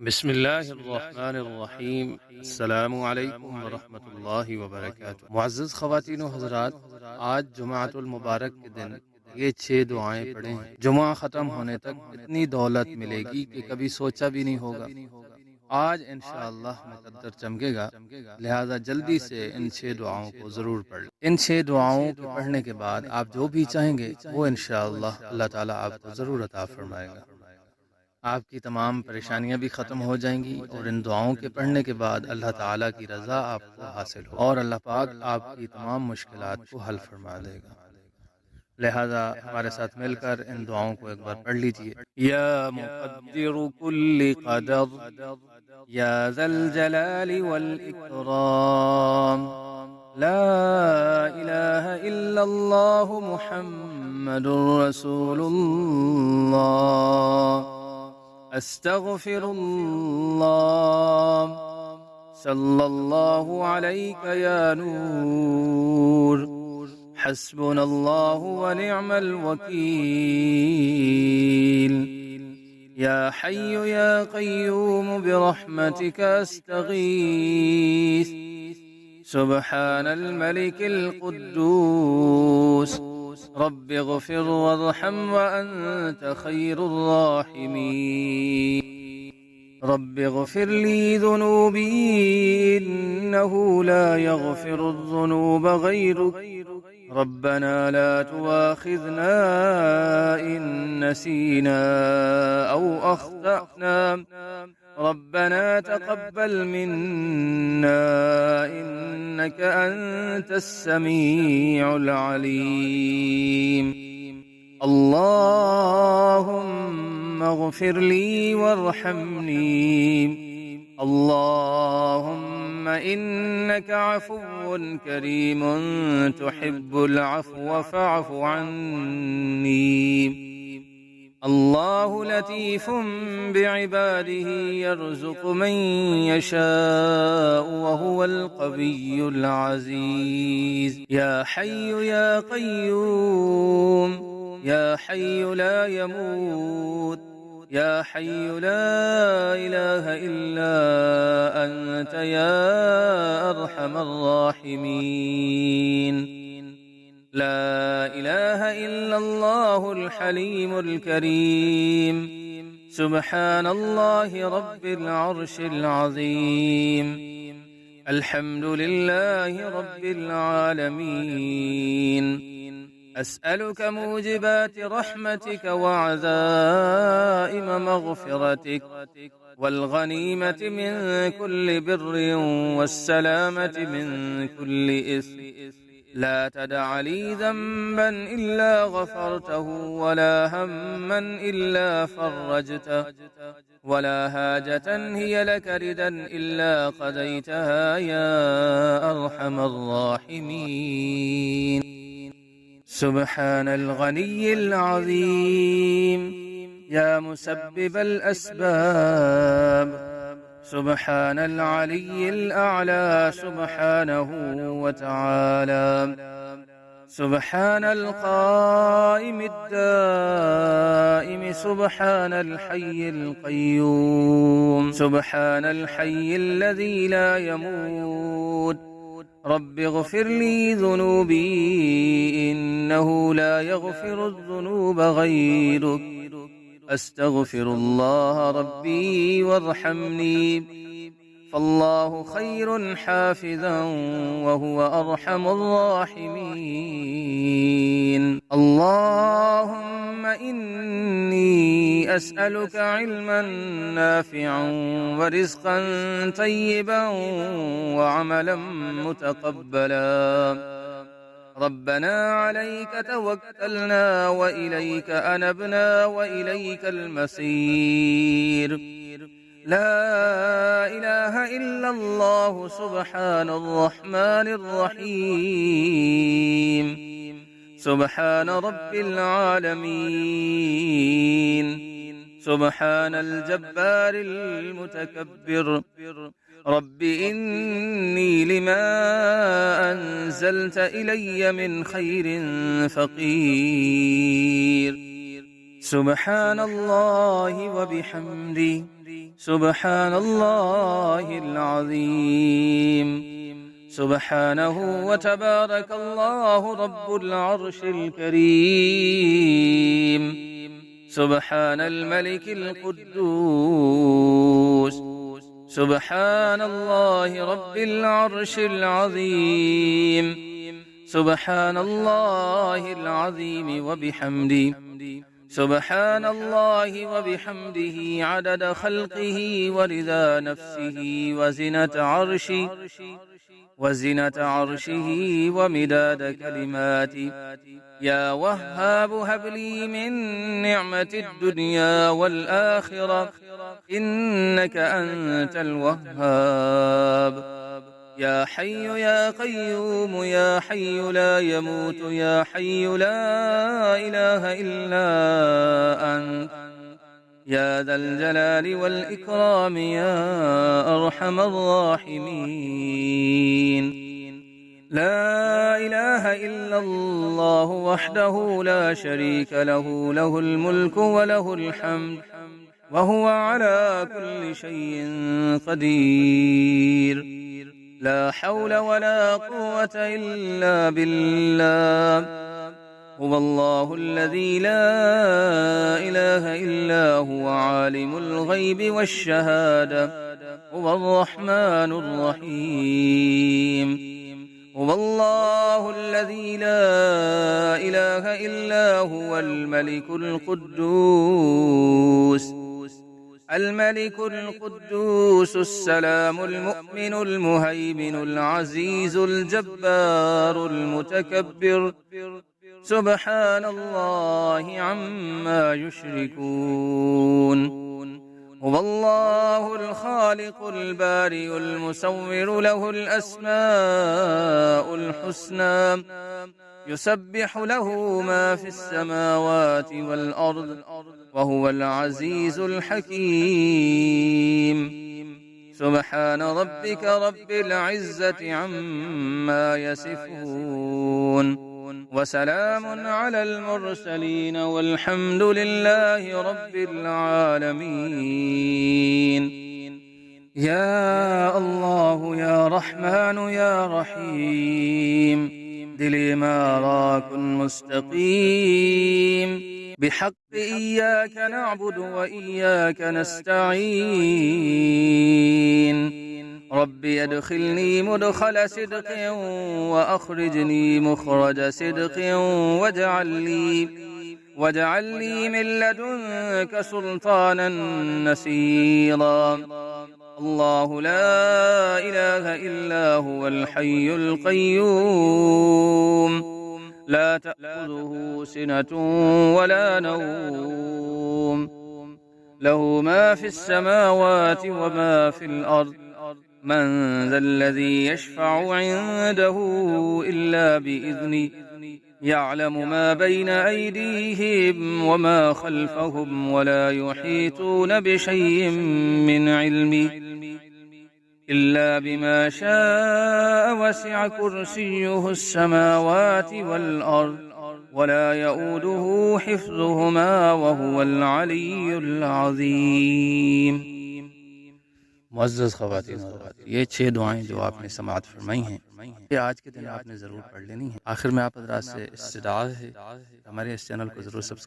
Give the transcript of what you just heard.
बिस्मिल्लाहिर्रहमानिर्रहीम। अस्सलामु अलैकुम वरहमतुल्लाहि वबरकातुहू। मुअज़्ज़ज़ ख़वातीन व हज़रात, आज जुमाअतुल मुबारक के दिन ये 6 दुआएं पढ़ें। जुमा ख़त्म होने तक इतनी दौलत मिलेगी कि कभी सोचा भी नहीं होगा। आज इंशाअल्लाह मुक़द्दर चमकेगा, लिहाजा जल्दी से इन 6 दुआओं को ज़रूर पढ़ लें। इन 6 दुआओं के पढ़ने के बाद आप जो भी चाहेंगे वो इंशाअल्लाह अल्लाह ताला आपको ज़रूर अता फ़रमाएगा। आपकी तमाम परेशानियां भी ख़त्म हो जाएंगी और इन दुआओं के पढ़ने के बाद अल्लाह ताला की रज़ा आपको हासिल हो और अल्लाह पाक आपकी तमाम मुश्किलात को हल फरमा देगा। लिहाजा हमारे साथ मिलकर इन दुआओं को एक बार पढ़ लीजिए। या मुक़द्दिरु कुल्ली क़दर, या ज़ल जलाली वल इकराम, ला इलाहा इल्लल्लाहु मुहम्मदुर रसूलुल्लाह, अस्तग़फिरुल्लाह, सल्लल्लाहु अलैका या नूर, हस्बुनल्लाहु व निअमल वकील, या हय्यु या क़य्यूम बिरहमतिका अस्तगीस, सुब्हानल मलिकिल क़ुद्दूस, रब्बिग़फ़िर वरहम व अन्त ख़ैरुर राहिमीन। रब्बिग़फ़िर ली ज़ुनूबी इन्नहु ला यग़फ़िरुज़ ज़ुनूब ग़ैरुक, रब्बना ला तुआख़िज़ना इन नसीना औ अख़्तअना, रब्बना तक़ब्बल मिन्ना इन्नक अंतस समीउल अलीम। अल्लाहुम्मा इग़फ़िर ली वरहमनी, अल्लाहुम्मा इन्नका अफ़ुव्वुन करीमुन तुहिब्बुल अफ़्व फ़अफ़ु अन्नी। अल्लाहु लतीफ़ुम बिइबादिही यर्ज़ुक़ु मन यशाअ व हुवल क़विय्युल अज़ीज़। या हय्यु या क़य्यूम, या हय्यु ला यमूत, या हय्यु ला इलाहा इल्ला अन्त या अरहमर राहिमीन। ला इलाहा इल्लल्लाहुल हलीमुल करीम, सुब्हानल्लाहि रब्बिल अर्शिल अज़ीम, अल्हम्दुलिल्लाहि रब्बिल आलमीन। अस्अलुक मूजिबाति रहमतिक व अज़ाइम मग़फ़िरतिक, वल गनीमति मिन कुल्लि बिर्रिन वस्सलामति मिन कुल्लि इस्म, ला तदअ ली ज़ंबन इल्ला गफ़रतहु वला हम्मन इल्ला फ़र्रजतहु, वला हाजतन हिय लक रिदन इल्ला क़ज़ैतहा या अरहमर राहिमीन। सुब्हानल गनिय्यिल अज़ीम, या मुसब्बिबल अस्बाब, सुब्हानल अलिय्यिल अअला, सुब्हानहु व तआला, सुब्हानल क़ाइमिद दाइम, सुब्हानल हय्यिल क़य्यूम, सुब्हानल हय्यिल लज़ी ला यमूत, रब्बिग़फ़िर ली ज़ुनूबी इन्नहु ला यग़फ़िरुज़ ज़ुनूब ग़ैरुक, अस्तग़फ़िरुल्लाह रब्बी वरहमनी, फ़ल्लाहु ख़ैरुन हाफ़िज़न व हुवा अरहमुर राहिमीन। अल्लाहुम्मा इन्नी अस्अलुका इल्मन नाफ़िअन व रिज़्क़न तय्यिबन व अमलन मुतक़ब्बला। रब्बना अलैका तवक्कलना व इलैका अनबना व इलैकल मसीर। ला इलाहा इल्लल्लाहु सुब्हानर रहमानिर रहीम, सुब्हान रब्बिल आलमीन, सुब्हानल जब्बारिल मुतकब्बिर, रब्बि इन्नी लिमा अंज़लत इलय्य मिन खैरिन फ़क़ीर। सुब्हानल्लाहि व बिहम्दिही, سبحان الله العظيم سبحانه وتبارك الله رب العرش الكريم سبحان الملك القدوس سبحان الله رب العرش العظيم سبحان الله العظيم وبحمده سبحان الله وبحمده عدد خلقه ورضا نفسه وزنة عرشه ومداد كلماته يا وهاب هب لي من نعمة الدنيا والآخرة إنك أنت الوهاب يا حي يا قيوم يا حي لا يموت يا حي لا إله إلا أنت يا ذا الجلال والإكرام يا أرحم الراحمين لا إله إلا الله وحده لا شريك له له الملك وله الحمد وهو على كل شيء قدير لا حول ولا قوة إلا بالله هو الله الذي لا إله إلا هو عالم الغيب والشهادة هو الرحمن الرحيم هو الله الذي لا إله إلا هو الملك القدوس السلام المؤمن المهيمن العزيز الجبار المتكبر سبحان الله عما يشركون هو الله الخالق البارئ المصور له الأسماء الحسنى يسبح له ما في السماوات والأرض وهو العزيز الحكيم سبحان ربك رب العزة عما يصفون وسلام على المرسلين والحمد لله رب العالمين يا الله يا رحمن يا رحيم دلي ما راكن مستقيم بحق إياك نعبد وإياك نستعين ربي أدخلني مدخل صدق وأخرجني مخرج صدق واجعل لي من لدنك سلطانا نصيرا الله لا إله إلا هو الحي القيوم لا تأخذه سنة ولا نوم له ما في السماوات وما في الأرض من ذا الذي يشفع عنده إلا بإذنه يعلم ما بين أيديهم وما خلفهم ولا يحيطون بشيء من علمه إلا بما شاء وسع كرسيه السماوات والأرض ولا يؤوده حفظهما وهو العلي العظيم मुअज़्ज़ज़ ख़वातीन और हज़रात, ये 6 दुआएं जो आपने समाअत फरमाई हैं ये आज के दिन आपने ज़रूर पढ़ लेनी है। आखिर में आप हज़रात से इस्तिदाअ है हमारे इस चैनल को ज़रूर सब्सक्राइब